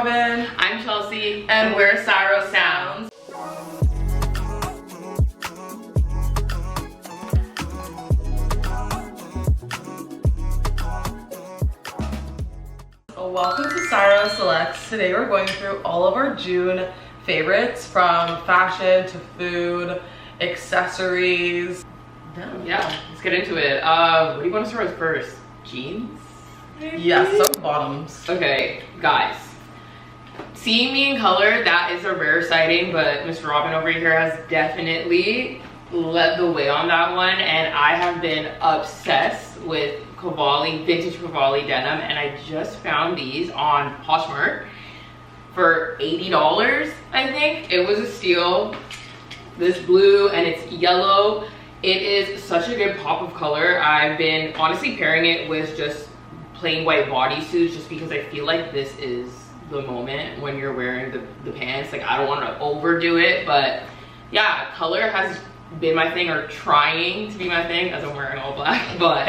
Robin. I'm Chelsea. And we're CYRO Sounds. Welcome to CYRO Selects. Today we're going through all of our June favorites, from fashion to food, accessories. Yeah, let's get into it. What do you want to start with first? Jeans? Maybe? Yes, so bottoms. Okay, guys. Seeing me in color, that is a rare sighting, but Mr. Robin over here has definitely led the way on that one, and I have been obsessed with Cavalli, vintage Cavalli denim, and I just found these on Poshmark for $80, I think. It was a steal. This blue and it's yellow. It is such a good pop of color. I've been honestly pairing it with just plain white bodysuits just because I feel like this is the moment when you're wearing the pants. Like, I don't want to overdo it, but yeah, color has been my thing, or trying to be my thing, as I'm wearing all black, but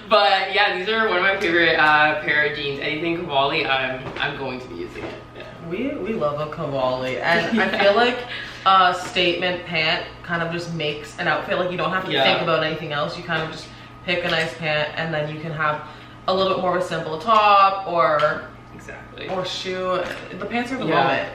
but yeah, these are one of my favorite pair of jeans. Anything Cavalli, I'm going to be using it. Yeah. We love a Cavalli, and I feel like a statement pant kind of just makes an outfit. Like, you don't have to think about anything else. You kind of just pick a nice pant, and then you can have a little bit more of a simple top or shoe. The pants are the moment.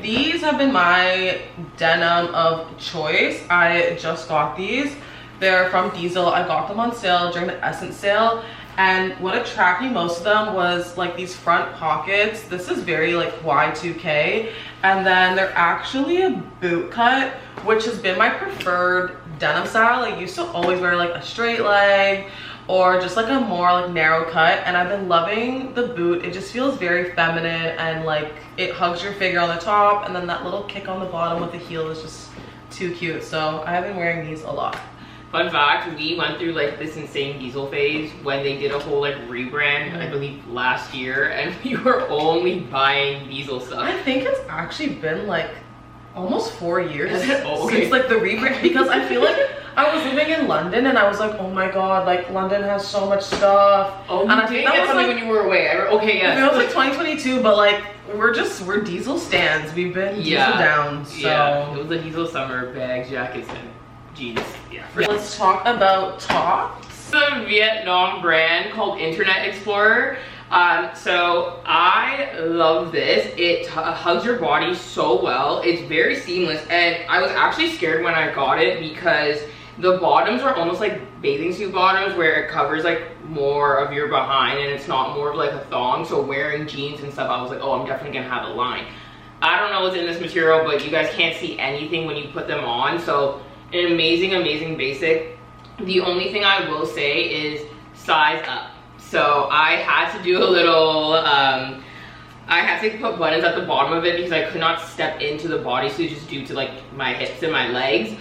These have been my denim of choice. I just got these. They're from Diesel. I got them on sale during the Essence sale, and what attracted me most of them was like these front pockets. This is very like Y2K, and then they're actually a boot cut, which has been my preferred denim style. I used to always wear like a straight leg or just like a more like narrow cut, and I've been loving the boot. It just feels very feminine, and like it hugs your figure on the top, and then that little kick on the bottom with the heel is just too cute. So I have been wearing these a lot. Fun fact, we went through like this insane Diesel phase when they did a whole like rebrand, I believe last year, and we were only buying Diesel stuff. I think it's actually been like almost 4 years since like the rebrand, because I feel like I was living in London and I was like, oh my god, like London has so much stuff. Oh, and I think that was like, when you were away. Okay, yes. It was like 2022, but like we're Diesel stands. We've been Diesel down. So yeah, it was a Diesel summer. Bags, jackets, and jeans. Yeah. Let's talk about tops. It's a Vietnam brand called Internet Explorer. So I love this. It hugs your body so well. It's very seamless, and I was actually scared when I got it because the bottoms are almost like bathing suit bottoms, where it covers like more of your behind and it's not more of like a thong. So wearing jeans and stuff, I was like, oh, I'm definitely gonna have a line. I don't know what's in this material, but you guys can't see anything when you put them on. So an amazing basic. The only thing I will say is size up. So I had to do a little, I had to put buttons at the bottom of it because I could not step into the bodysuit just due to like my hips and my legs.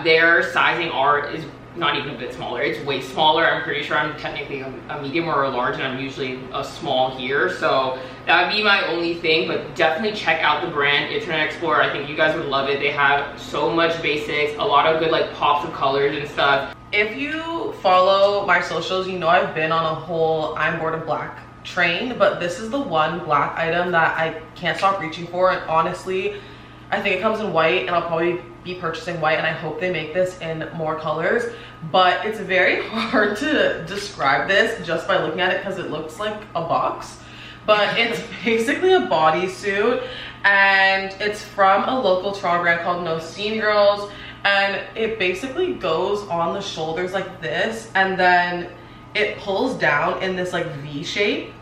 Their sizing is not even a bit smaller. It's way smaller. I'm pretty sure I'm technically a medium or a large, and I'm usually a small here. So that would be my only thing, but definitely check out the brand Internet Explorer. I think you guys would love it. They have so much basics, a lot of good like pops of colors and stuff. If you follow my socials, you know I've been on a whole I'm bored of black train, but this is the one black item that I can't stop reaching for. And honestly, I think it comes in white, and I'll probably be purchasing white, and I hope they make this in more colors. But it's very hard to describe this just by looking at it because it looks like a box. But it's basically a bodysuit, and it's from a local Toronto brand called No Scene Girls, and it basically goes on the shoulders like this, and then it pulls down in this like V shape.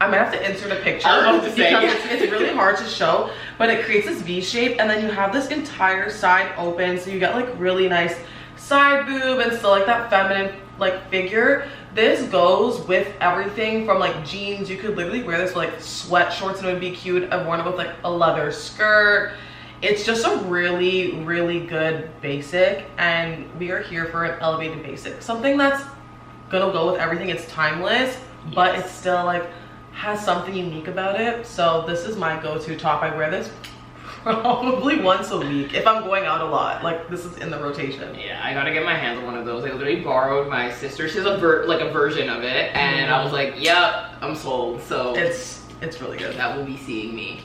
I might have to insert a picture because it's really hard to show, but it creates this V shape, and then you have this entire side open, so you get like really nice side boob and still like that feminine like figure. This goes with everything from like jeans. You could literally wear this with like sweat shorts and it would be cute. I've worn it with like a leather skirt. It's just a really good basic, and we are here for an elevated basic, something that's gonna go with everything. It's timeless, but it's still like has something unique about it. So this is my go-to top. I wear this probably once a week if I'm going out a lot. Like, this is in the rotation. Yeah, I gotta get my hands on one of those. I literally borrowed my sister. She has a version of it, and I was like, yep, I'm sold. So it's It's really good. That will be seeing me.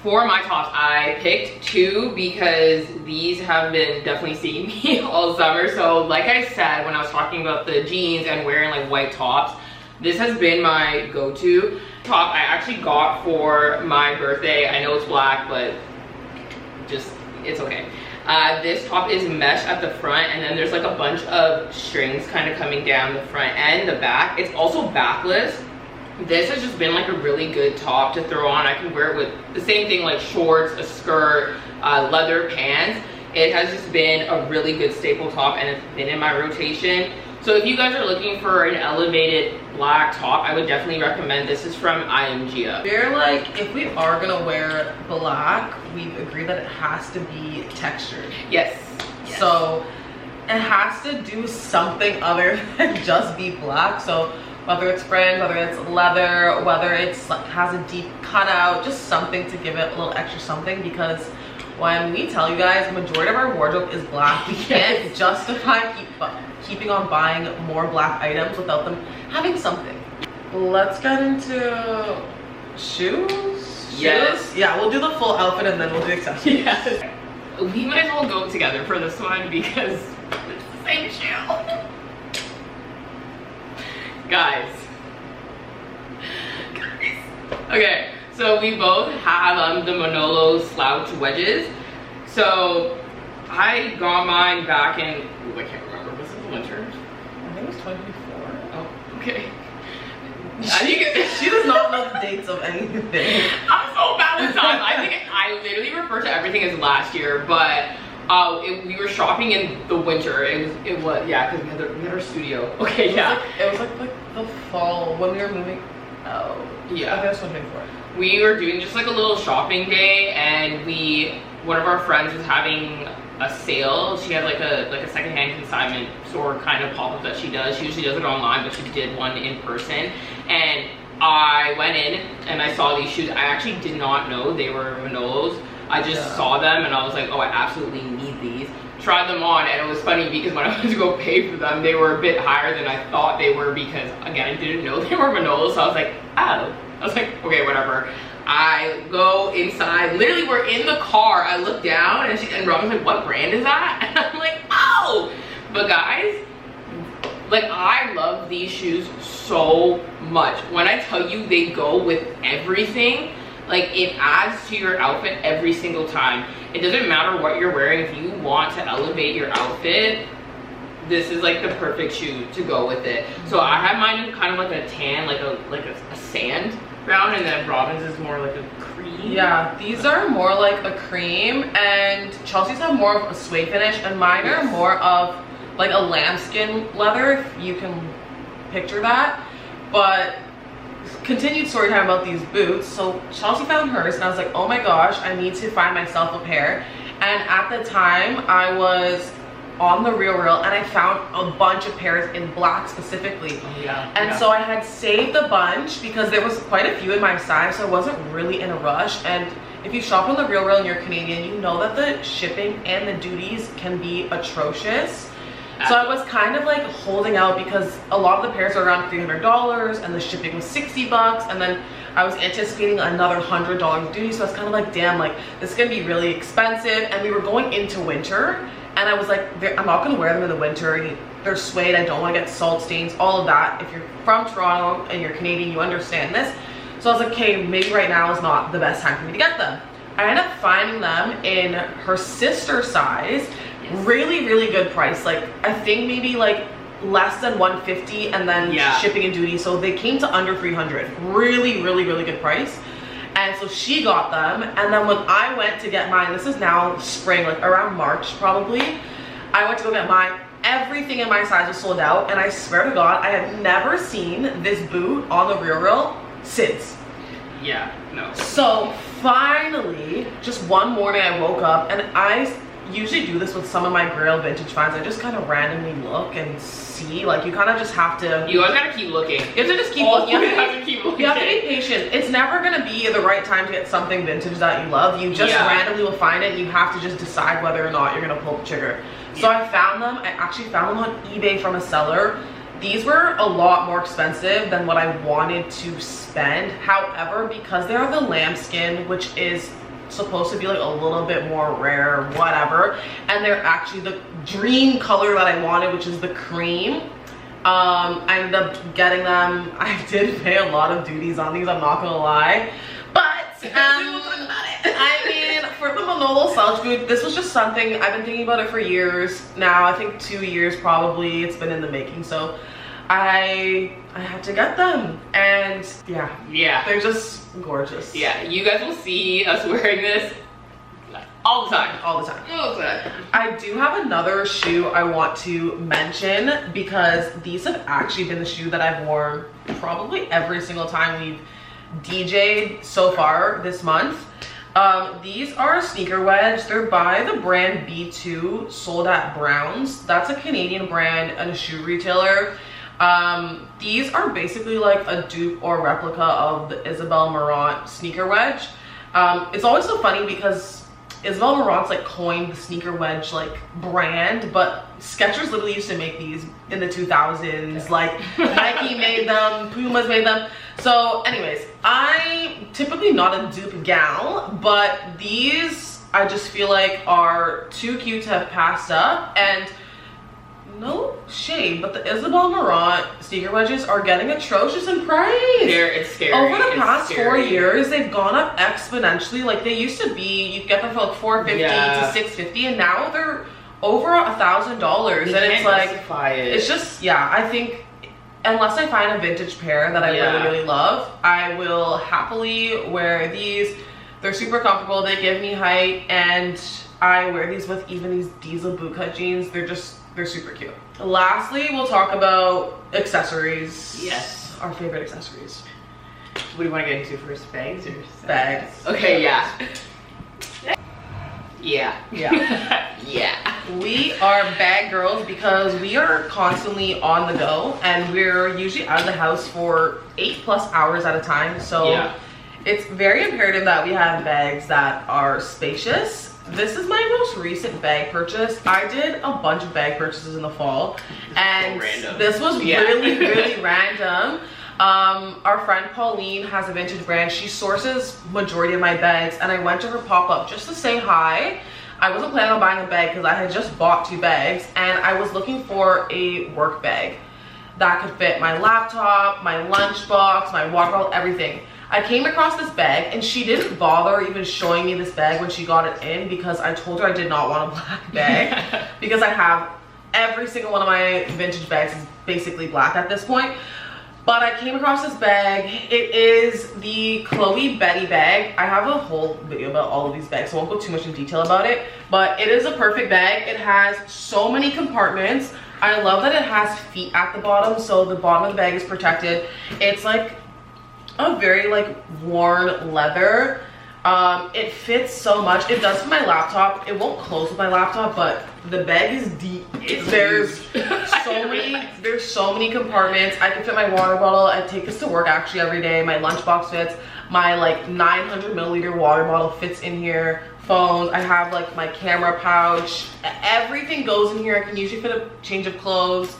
For my tops, I picked 2 because these have been definitely seeing me all summer. So like I said, when I was talking about the jeans and wearing like white tops, this has been my go-to top. I actually got for my birthday. I know it's black, but just, it's okay. This top is mesh at the front, and then there's like a bunch of strings kind of coming down the front and the back. It's also backless. This has just been like a really good top to throw on. I can wear it with the same thing, like shorts, a skirt, leather pants. It has just been a really good staple top, and it's been in my rotation. So if you guys are looking for an elevated black top, I would definitely recommend this. Is from IMGA. We're like, if we are gonna wear black, we agree that it has to be textured. Yes. So it has to do something other than just be black. So whether it's fringe, whether it's leather, whether it's like has a deep cutout, just something to give it a little extra something, because when we tell you guys the majority of our wardrobe is black, we can't justify keeping on buying more black items without them having something. Let's get into shoes. Yes. Yeah, we'll do the full outfit and then we'll do accessories. Yes. We might as well go together for this one because it's the same shoe. Guys. Okay, so we both have the Manolo slouch wedges. So I got mine back in, I can't remember, was it the winter? I think it was 2024. Oh, okay. She does not know the dates of anything. I'm so bad with time. I think I literally refer to everything as last year, but we were shopping in the winter. It was yeah, because we had our studio. Okay, yeah. It was like the fall when we were moving. Oh, yeah. I think it was 2024. We were doing just like a little shopping day, and one of our friends was having a sale. She had like a secondhand consignment store kind of pop-up that she does. She usually does it online, but she did one in person. And I went in and I saw these shoes. I actually did not know they were Manolos. I just saw them and I was like, oh, I absolutely need these. Tried them on, and it was funny because when I went to go pay for them, they were a bit higher than I thought they were, because again, I didn't know they were Manolos. So I was like, oh. I was like, okay, whatever. I go inside, literally we're in the car, I look down and Robin's like, what brand is that? And I'm like, oh! But guys, like, I love these shoes so much. When I tell you they go with everything, like, it adds to your outfit every single time. It doesn't matter what you're wearing. If you want to elevate your outfit, this is like the perfect shoe to go with it. So I have mine in kind of like a tan, like a sand brown, and then Robin's is more like a cream. Yeah, these are more like a cream, and Chelsea's have more of a suede finish, and mine are more of like a lambskin leather, if you can picture that. But continued story time about these boots. So Chelsea found hers, and I was like, oh my gosh, I need to find myself a pair. And at the time I was on the Real, and I found a bunch of pairs in black specifically. Oh, yeah. And so I had saved a bunch because there was quite a few in my size, so I wasn't really in a rush. And if you shop on the Real and you're Canadian, you know that the shipping and the duties can be atrocious. So I was kind of like holding out because a lot of the pairs are around $300 and the shipping was 60 bucks, and then I was anticipating another $100 duty. So I was kind of like, damn, like this is gonna be really expensive. And we were going into winter, and I was like, I'm not gonna wear them in the winter. They're suede, I don't wanna get salt stains, all of that. If you're from Toronto and you're Canadian, you understand this. So I was like, okay, maybe right now is not the best time for me to get them. I ended up finding them in her sister size. Really, really good price. Like, I think maybe like less than $150, and then shipping and duty. So they came to under $300. Really, really, really good price. And so she got them, and then when I went to get mine, this is now spring, like around March probably, I went to go get mine. Everything in my size was sold out, and I swear to God, I had never seen this boot on the Real since. Yeah, no. So finally, just one morning I woke up, and I usually do this with some of my Grail vintage finds. I just kind of randomly look and see, like, you kind of just have to, you always gotta keep looking. You have to just keep looking. You have to keep looking. You have to be patient. It's never gonna be the right time to get something vintage that you love. You just randomly will find it, and you have to just decide whether or not you're gonna pull the trigger. So I found them. I actually found them on eBay from a seller. These were a lot more expensive than what I wanted to spend. However, because they are the lambskin, which is supposed to be like a little bit more rare, whatever, and they're actually the dream color that I wanted, which is the cream. I ended up getting them. I did pay a lot of duties on these, I'm not gonna lie, but I mean, for the Manolo Selch food, this was just something I've been thinking about it for years now. I think 2 years probably. It's been in the making, so I had to get them, and yeah, they're just gorgeous. Yeah, you guys will see us wearing this all the time. I do have another shoe I want to mention, because these have actually been the shoe that I've worn probably every single time we've DJ'd so far this month. These are a sneaker wedge. They're by the brand B2, sold at Browns. That's a Canadian brand and a shoe retailer. These are basically like a dupe or replica of the Isabel Marant sneaker wedge. It's always so funny because Isabel Marant's like coined the sneaker wedge like brand, but Skechers literally used to make these in the 2000s. Like Nike made them, Puma's made them. So anyways, I'm typically not a dupe gal, but these I just feel like are too cute to have passed up. And no shade, but the Isabel Marant sneaker wedges are getting atrocious in price. It's scary. Over the past 4 years, they've gone up exponentially. Like they used to be, you get them for like $450 to $650, and now they're over $1,000. And it's like, it's just, I think unless I find a vintage pair that I really love, I will happily wear these. They're super comfortable. They give me height, and I wear these with even these diesel bootcut jeans. They're super cute. Lastly, we'll talk about accessories. Yes. Our favorite accessories. What do you want to get into first? Bags or bags? Okay, yeah. We are bag girls because we are constantly on the go, and we're usually out of the house for 8+ hours at a time. So it's very imperative that we have bags that are spacious. This is my most recent bag purchase. I did a bunch of bag purchases in the fall, and this was really random. Our friend Pauline has a vintage brand. She sources majority of my bags, and I went to her pop-up just to say hi. I wasn't planning on buying a bag because I had just bought 2 bags, and I was looking for a work bag that could fit my laptop, my lunchbox, my water bottle, everything. I came across this bag, and she didn't bother even showing me this bag when she got it in, because I told her I did not want a black bag because I have every single one of my vintage bags is basically black at this point. But I came across this bag. It is the Chloe Betty bag. I have a whole video about all of these bags, so I won't go too much in detail about it, but it is a perfect bag. It has so many compartments. I love that it has feet at the bottom, so the bottom of the bag is protected. It's like a very like worn leather. It fits so much. It does for my laptop. It won't close with my laptop, but the bag is deep. There's so many compartments. I can fit my water bottle. I take this to work actually every day. My lunchbox fits. My like 900 milliliter water bottle fits in here. Phones. I have like my camera pouch. Everything goes in here. I can usually fit a change of clothes.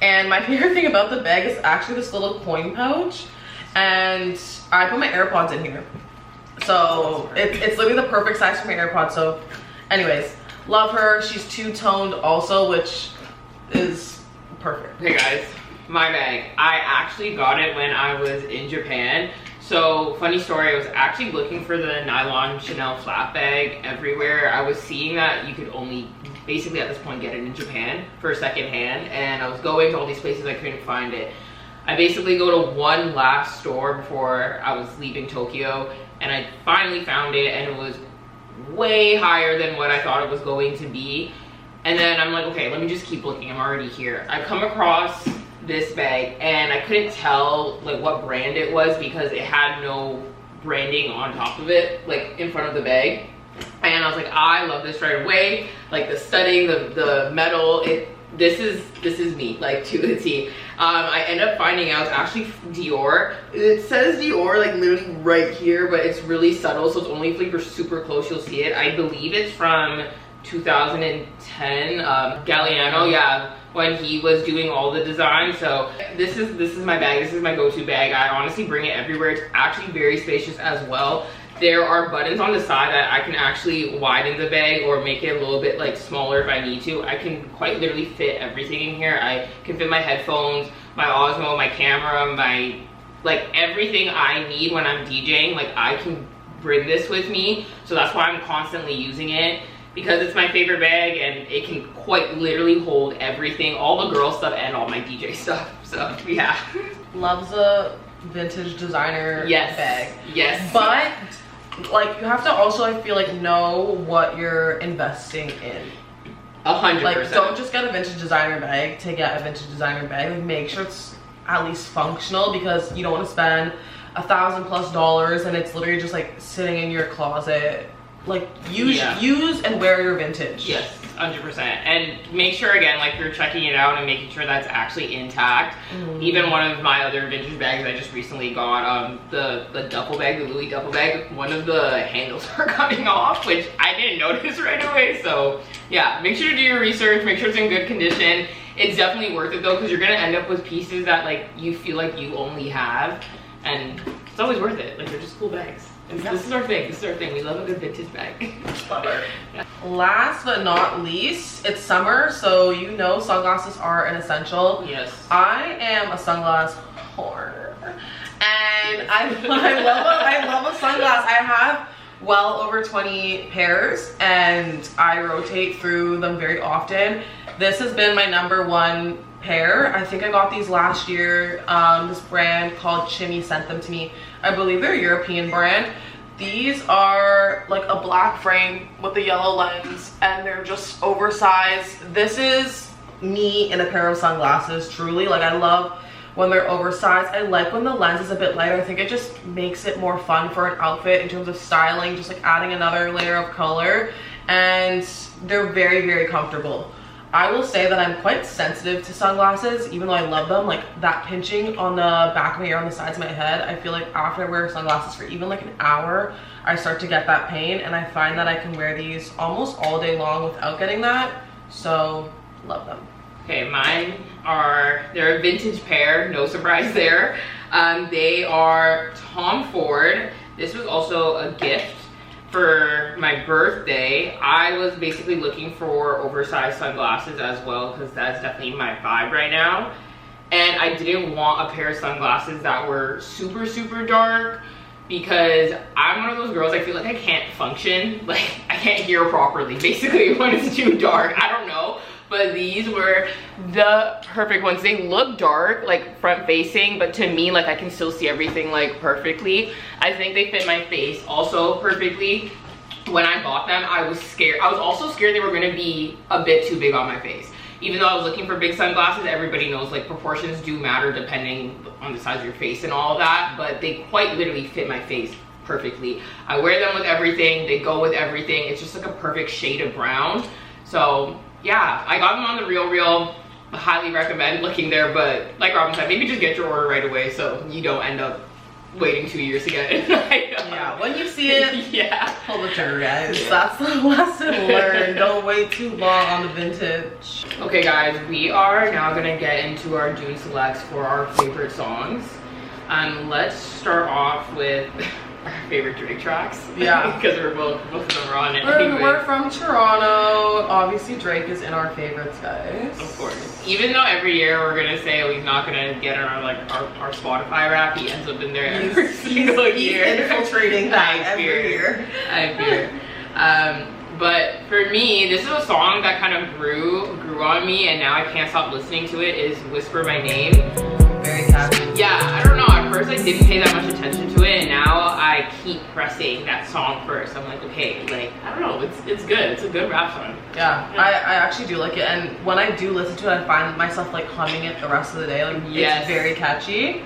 And my favorite thing about the bag is actually this little coin pouch. And I put my AirPods in here. So it's literally the perfect size for my AirPods. So anyways, love her. She's two-toned also, which is perfect. Hey guys, my bag. I actually got it when I was in Japan. So funny story, I was actually looking for the nylon Chanel flat bag everywhere. I was seeing that you could only basically at this point get it in Japan for second hand, and I was going to all these places, I couldn't find it. I basically go to one last store before I was leaving Tokyo, and I finally found it, and it was way higher than what I thought it was going to be. And then I'm like, okay, let me just keep looking, I'm already here. I come across this bag, and I couldn't tell like what brand it was because it had no branding on top of it, like in front of the bag. And I was like, I love this right away. Like the studding, the metal, this is me, like to the T. I end up finding out it's actually Dior. It says Dior like literally right here, but it's really subtle, so it's only if you're super close you'll see it. I believe it's from 2010, Galliano, yeah. when he was doing all the design. So this is my bag. This is my go-to bag. I honestly bring it everywhere. It's actually very spacious as well. There are buttons on the side that I can actually widen the bag or make it a little bit like smaller if I need to. I can quite literally fit everything in here. I can fit my headphones, my Osmo, my camera, my like everything I need when I'm DJing. Like I can bring this with me, so that's why I'm constantly using it, because it's my favorite bag and it can quite literally hold everything, all the girl stuff and all my DJ stuff. So yeah. Loves a vintage designer bag. Yes. But like you have to also, I feel like, know what you're investing in. 100%. Like don't just get a vintage designer bag to get a vintage designer bag. Like make sure it's at least functional, because you don't want to spend $1,000+ and it's literally just like sitting in your closet. Like use and wear your vintage. Yes, 100%. And make sure again, like you're checking it out and making sure that's actually intact. Even one of my other vintage bags I just recently got, the duffel bag, the Louis duffel bag, one of the handles are coming off, which I didn't notice right away. So yeah, make sure to do your research, make sure it's in good condition. It's definitely worth it though, because you're gonna end up with pieces that like you feel like you only have, and it's always worth it. Like they're just cool bags. This is our thing. This is our thing. We love a good vintage bag. Love it. Yeah. Last but not least, it's summer, so you know sunglasses are an essential. Yes. I am a sunglass whore, and I love a sunglass. I have well over 20 pairs, and I rotate through them very often. This has been my #1 pair. I think I got these last year. This brand called Chxrry sent them to me. I believe they're a European brand. These are like a black frame with a yellow lens, and they're just oversized. This is me in a pair of sunglasses, truly. Like I love when they're oversized. I like when the lens is a bit lighter. I think it just makes it more fun for an outfit in terms of styling, just like adding another layer of color. And they're very, very comfortable. I will say that I'm quite sensitive to sunglasses, even though I love them. Like that pinching on the back of my ear, on the sides of my head, I feel like after I wear sunglasses for even like an hour, I start to get that pain, and I find that I can wear these almost all day long without getting that. So love them. Okay, mine are, they're a vintage pair, no surprise there. They are Tom Ford. This was also a gift for my birthday. I was basically looking for oversized sunglasses as well, because that's definitely my vibe right now. And I didn't want a pair of sunglasses that were super, super dark, because I'm one of those girls, I feel like I can't function. Like I can't hear properly, basically, when it's too dark. I don't know. But these were the perfect ones. They look dark, like front facing, but to me, like I can still see everything like perfectly. I think they fit my face also perfectly. When I bought them, I was scared. I was also scared they were gonna be a bit too big on my face. Even though I was looking for big sunglasses, everybody knows like proportions do matter depending on the size of your face and all of that, but they quite literally fit my face perfectly. I wear them with everything. They go with everything. It's just like a perfect shade of brown. So yeah, I got them on the RealReal. Highly recommend looking there, but like Robin said, maybe just get your order right away so you don't end up waiting 2 years to get it. Yeah, when you see it, yeah, pull the trigger, guys. Yeah. That's the lesson learned. Don't wait too long on the vintage. Okay guys, we are now gonna get into our June selects for our favorite songs. Let's start off with our favorite Drake tracks. Yeah. Because both of them are on it. We're from Toronto. Obviously Drake is in our favorites, guys. Of course. Even though every year we're gonna say he's not gonna get on our Spotify rap, he ends up in there every single year. He's infiltrating that every year. I fear. But for me, this is a song that kind of grew on me, and now I can't stop listening to it, is Whisper My Name. Very catchy. Yeah, I don't know, at first I didn't pay that much attention to it, and now I keep pressing that song first. I'm like, okay, like, I don't know, it's good. It's a good rap song. Yeah, I actually do like it, and when I do listen to it, I find myself like humming it the rest of the day. Like, yes. It's very catchy.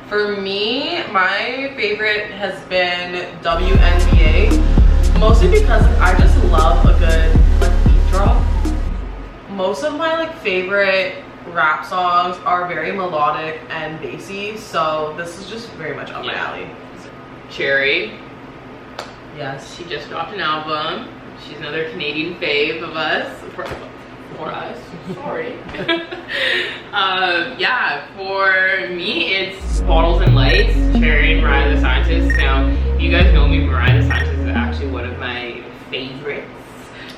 For me, my favorite has been WNBA, mostly because I just love a good like beat drop. Most of my like favorite rap songs are very melodic and bassy, so this is just very much up my alley. Chxrry. Yes. She just dropped an album. She's another Canadian fave of us. for us. Sorry. Yeah, for me, it's Bottles and Lights, Chxrry and Mariah the Scientist. Now, you guys know me, Mariah the Scientist is actually one of my favorites.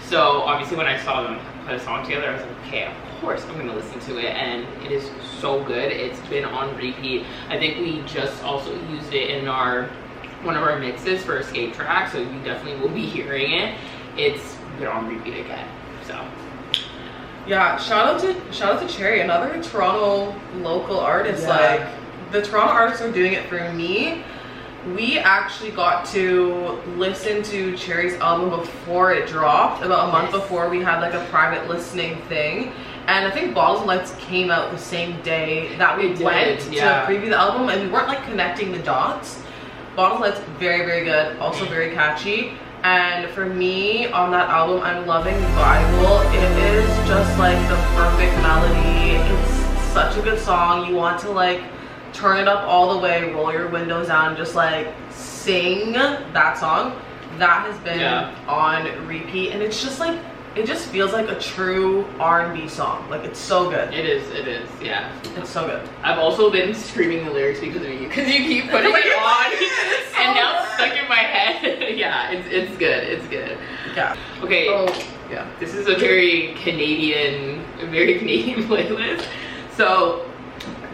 So obviously when I saw them put a song together, I was like, okay, of course I'm gonna listen to it, and it is so good. It's been on repeat. I think we just also used it in one of our mixes for Escape Track, so you definitely will be hearing it. It's been on repeat again, so. Yeah, shout out to Chxrry, another Toronto local artist. Yeah. Like, the Toronto artists are doing it for me. We actually got to listen to Chxrry's album before it dropped, about a month before. We had like a private listening thing, and I think Bottles and Lights came out the same day that we went to preview the album, and we weren't like connecting the dots. Bottles and Lights, very, very good, also very catchy. And for me, on that album, I'm loving Bible. It is just like the perfect melody. It's such a good song. You want to like turn it up all the way, roll your windows down, just like sing that song. That has been on repeat, and it's just like, it just feels like a true R&B song. Like, it's so good. It is, yeah. It's so good. I've also been screaming the lyrics because of you, because you keep putting it on, and now it's stuck in my head. Yeah, it's good, it's good. Yeah. Okay, yeah. This is a very Canadian playlist. So,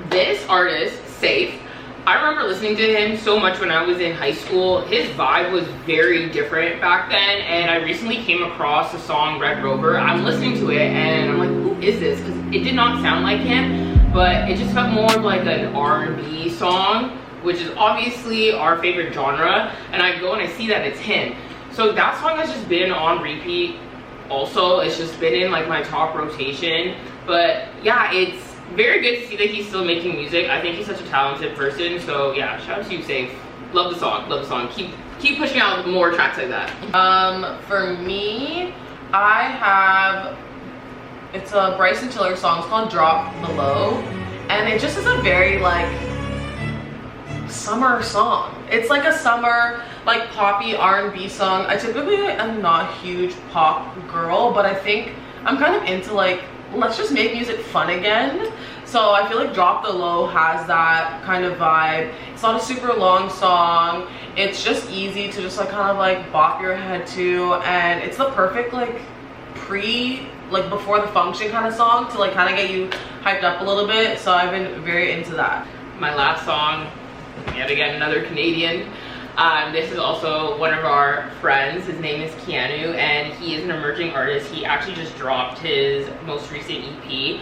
this artist, Safe, I remember listening to him so much when I was in high school. His vibe was very different back then, and I recently came across the song Red Rover. I'm listening to it and I'm like, who is this? Because it did not sound like him, but it just felt more of like an R&B song, which is obviously our favorite genre, and I go and I see that it's him. So that song has just been on repeat also. It's just been in like my top rotation. But yeah, it's very good to see that he's still making music. I think he's such a talented person. So yeah, shout out to you, Safe. Love the song, love the song. Keep pushing out more tracks like that. For me, it's a Bryson Tiller song. It's called Drop the Low, and it just is a very like summer song. It's like a summer like poppy R&B song. I typically am not a huge pop girl, but I think I'm kind of into like, let's just make music fun again. So I feel like Drop the Low has that kind of vibe. It's not a super long song. It's just easy to just like kind of like bop your head to, and it's the perfect like before the function kind of song to like kind of get you hyped up a little bit. So I've been very into that. My last song, yet again another Canadian. This is also one of our friends. His name is Keanu, and he is an emerging artist. He actually just dropped his most recent EP.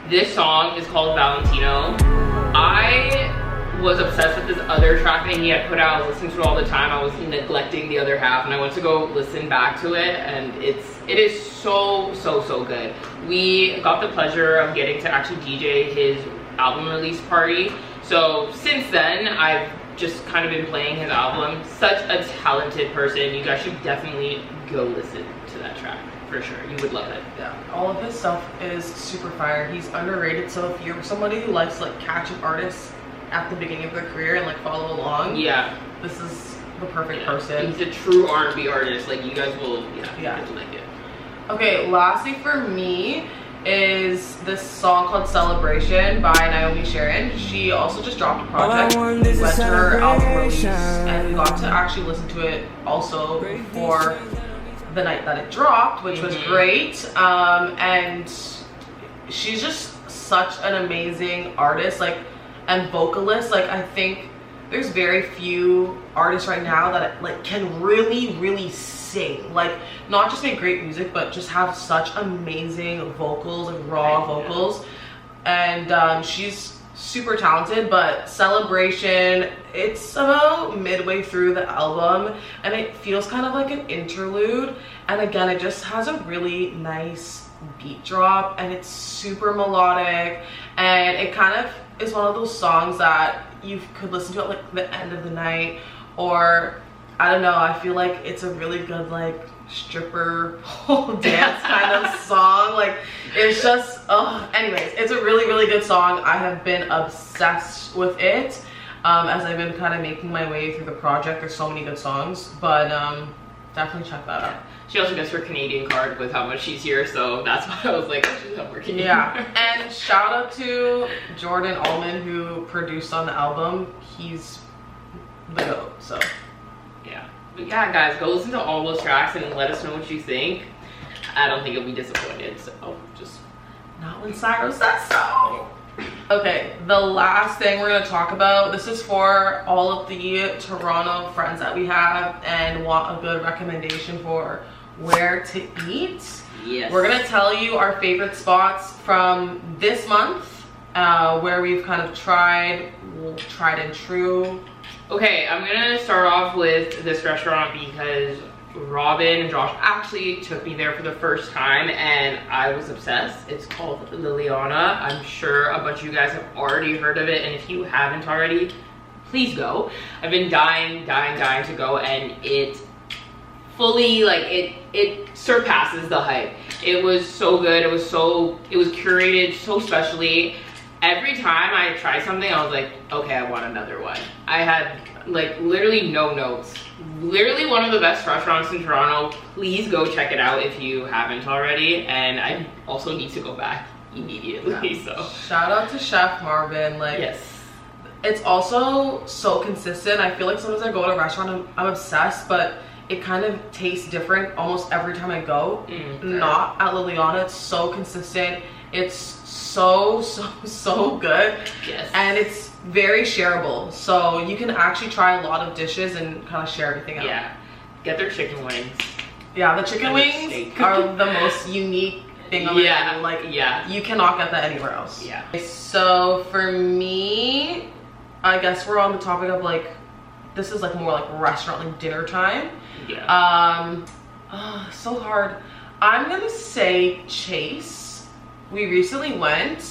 This song is called Valentino. I was obsessed with this other track that he had put out. I was listening to it all the time. I was neglecting the other half, and I went to go listen back to it, and it is so good. We got the pleasure of getting to actually DJ his album release party. So since then, I've just kind of been playing his album. Such a talented person. You guys should definitely go listen to that track for sure. You would love it. Yeah, all of his stuff is super fire. He's underrated, so if you're somebody who likes like catch up artists at the beginning of their career and like follow along, this is the perfect person. He's a true R&B artist. Like, you guys will like it. Okay, lastly for me is this song called Celebration by Naomi Sharon. She also just dropped a project. We went to her album release and we got to actually listen to it also before the night that it dropped, which was great. And she's just such an amazing artist, like, and vocalist. Like, I think there's very few artists right now that like can really sing, like not just make great music but just have such amazing vocals, like raw vocals. And she's super talented. But Celebration, it's about midway through the album and it feels kind of like an interlude, and again it just has a really nice beat drop and it's super melodic, and it kind of is one of those songs that you could listen to at like the end of the night, or I don't know, I feel like it's a really good like stripper whole dance kind of song. Like, it's just anyways, it's a really good song. I have been obsessed with it as I've been kind of making my way through the project. There's so many good songs, but definitely check that out. She also gets her Canadian card with how much she's here, so that's why I was like, oh, she's not working. Yeah, and shout out to Jordan Allman who produced on the album. He's the GOAT, so. Yeah, but yeah, guys, go listen to all those tracks and let us know what you think. I don't think you'll be disappointed, so just. Not when CYRO says so. Okay, the last thing we're gonna talk about, this is for all of the Toronto friends that we have and want a good recommendation for where to eat. Yes. We're gonna tell you our favorite spots from this month, where we've kind of tried and true. Okay, I'm gonna start off with this restaurant because Robin and Josh actually took me there for the first time and I was obsessed. It's called Liliana. I'm sure a bunch of you guys have already heard of it, and if you haven't already, please go. I've been dying to go, and it fully, like, it surpasses the hype. It was so good. It was curated so specially. Every time I tried something, I was like, okay, I want another one. I had like literally no notes. Literally one of the best restaurants in Toronto. Please go check it out if you haven't already. And I also need to go back immediately. Yeah. So shout out to Chef Marvin. Like, yes, it's also so consistent. I feel like sometimes I go to a restaurant, I'm obsessed, but it kind of tastes different almost every time I go. Not at Liliana. It's so consistent. It's so good. Yes. And it's very shareable, so you can actually try a lot of dishes and kind of share everything out. Yeah, get their chicken wings. Yeah, the chicken wings are the most unique thing on the menu. Like, yeah, you cannot get that anywhere else. Yeah. So for me, I guess we're on the topic of like, this is like more like restaurant, like dinner time. Yeah. So hard. I'm gonna say Chase. We recently went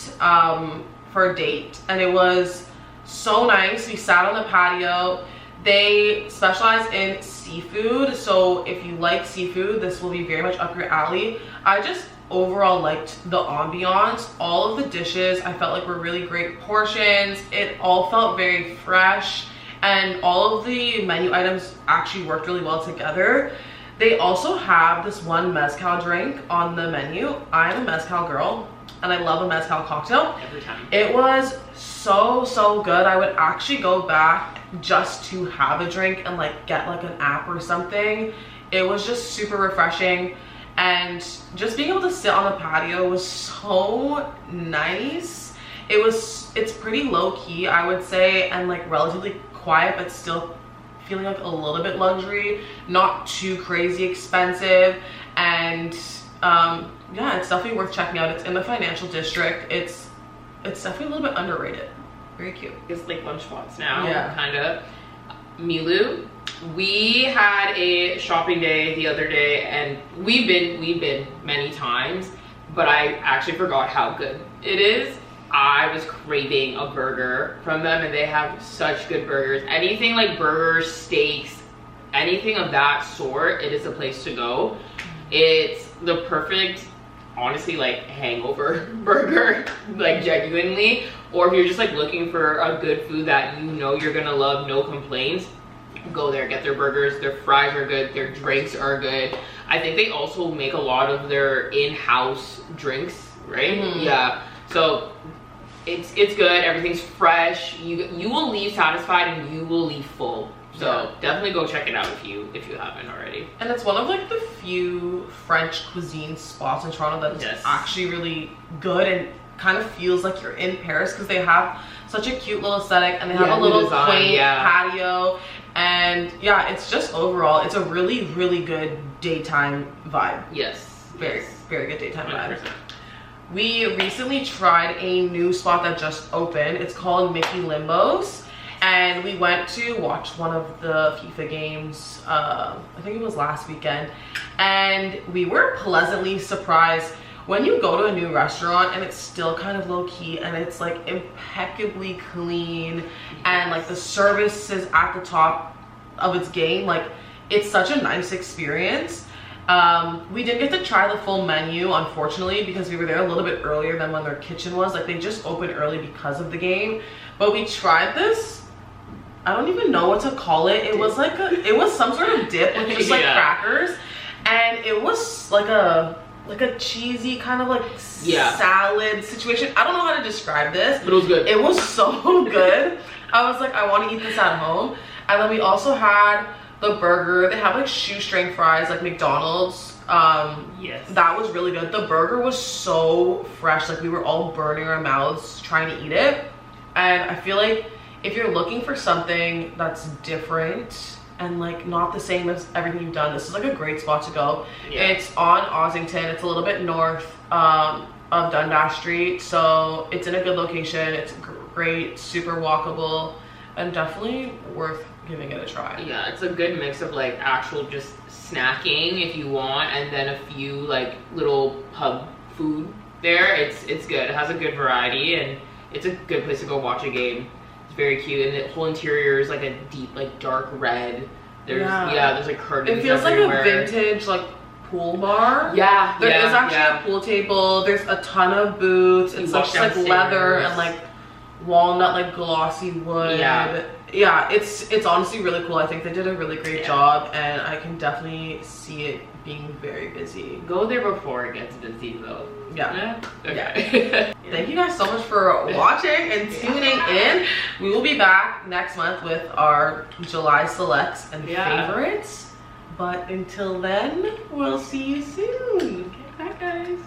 for a date and it was so nice. We sat on the patio. They specialize in seafood, so if you like seafood, this will be very much up your alley. I just overall liked the ambiance. All of the dishes I felt like were really great portions. It all felt very fresh, and all of the menu items actually worked really well together. They also have this one mezcal drink on the menu. I'm a mezcal girl and I love a mezcal cocktail. Every time. It was so good. I would actually go back just to have a drink and like get like an app or something. It was just super refreshing, and just being able to sit on the patio was so nice. It's pretty low key, I would say, and like relatively quiet, but still feeling like a little bit luxury, not too crazy expensive. And yeah, it's definitely worth checking out. It's in the financial district. It's definitely a little bit underrated. Very cute. It's like lunch spots now. Yeah, kind of. Milu, we had a shopping day the other day, and we've been many times, but I actually forgot how good it is. I was craving a burger from them, and they have such good burgers. Anything like burgers, steaks, anything of that sort, it is a place to go. It's the perfect, honestly, like hangover burger, like genuinely. Or if you're just like looking for a good food that you know you're gonna love, no complaints, go there, get their burgers. Their fries are good, their drinks are good. I think they also make a lot of their in-house drinks, right? Yeah, so it's good. Everything's fresh. You will leave satisfied and you will leave full. So definitely go check it out if you haven't already. And it's one of like the few French cuisine spots in Toronto that's actually really good and kind of feels like you're in Paris, because they have such a cute little aesthetic and they have a little quaint patio. And yeah, it's just overall, it's a really good daytime vibe. Yes. Very good daytime 100%. vibe. We recently tried a new spot that just opened. It's called Mickey Limbo's. And we went to watch one of the FIFA games, I think it was last weekend. And we were pleasantly surprised when you go to a new restaurant and it's still kind of low key and it's like impeccably clean and like the service is at the top of its game. Like, it's such a nice experience. We didn't get to try the full menu, unfortunately, because we were there a little bit earlier than when their kitchen was. Like, they just opened early because of the game. But we tried this I don't even know what to call it. It was like it was some sort of dip with just like crackers, and it was like a cheesy kind of like salad situation. I don't know how to describe this, but it was good. It was so good. I was like, I want to eat this at home. And then we also had the burger. They have like shoestring fries like McDonald's. Yes, that was really good. The burger was so fresh. Like we were all burning our mouths trying to eat it. And I feel like if you're looking for something that's different and like not the same as everything you've done, this is like a great spot to go. It's on Ossington. It's a little bit north of Dundas Street, so it's in a good location. It's great, super walkable, and definitely worth giving it a try. Yeah, it's a good mix of like actual just snacking if you want, and then a few like little pub food there. It's good. It has a good variety, and it's a good place to go watch a game. It's very cute, and the whole interior is like a deep, like dark red. There's there's like curtains. It feels everywhere. like a vintage like pool bar. Yeah, there is actually a pool table. There's a ton of booths. It's just like leather and like walnut, like glossy wood. Yeah, it's honestly really cool. I think they did a really great job, and I can definitely see it being very busy. Go there before it gets busy though. Yeah. Okay. Thank you guys so much for watching and tuning in. We will be back next month with our July selects and favorites. But until then, we'll see you soon. Okay, bye guys.